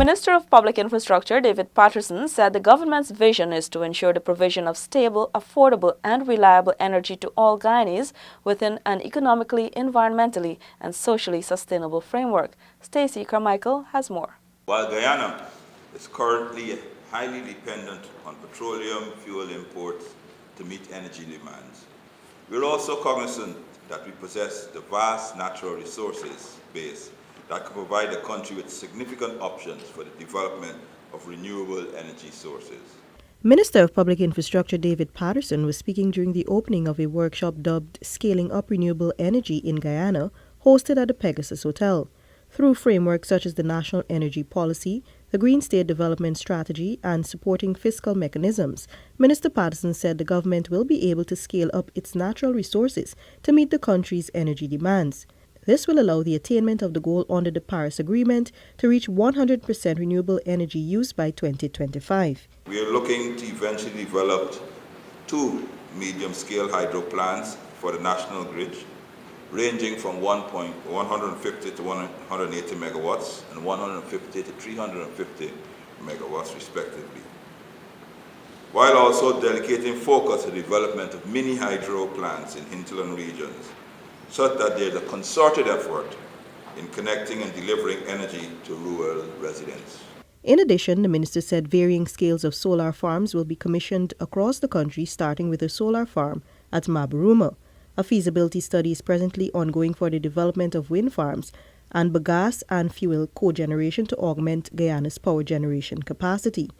Minister of Public Infrastructure David Patterson said the government's vision is to ensure the provision of stable, affordable and reliable energy to all Guyanese within an economically, environmentally and socially sustainable framework. Stacey Carmichael has more. While Guyana is currently highly dependent on petroleum fuel imports to meet energy demands, we're also cognizant that we possess the vast natural resources base that can provide the country with significant options for the development of renewable energy sources. Minister of Public Infrastructure David Patterson was speaking during the opening of a workshop dubbed Scaling Up Renewable Energy in Guyana, hosted at the Pegasus Hotel. Through frameworks such as the National Energy Policy, the Green State Development Strategy, and supporting fiscal mechanisms, Minister Patterson said the government will be able to scale up its natural resources to meet the country's energy demands. This will allow the attainment of the goal under the Paris Agreement to reach 100% renewable energy use by 2025. We are looking to eventually develop 2 medium-scale hydro plants for the national grid, ranging from 150 to 180 megawatts and 150 to 350 megawatts respectively, while also dedicating focus to the development of mini hydro plants in hinterland regions, such that there is a concerted effort in connecting and delivering energy to rural residents. In addition, the minister said varying scales of solar farms will be commissioned across the country, starting with a solar farm at Maburuma. A feasibility study is presently ongoing for the development of wind farms and bagasse and fuel cogeneration to augment Guyana's power generation capacity.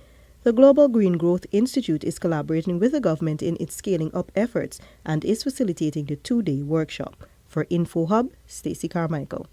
The Global Green Growth Institute is collaborating with the government in its scaling up efforts and is facilitating the 2-day workshop. For InfoHub, Stacey Carmichael.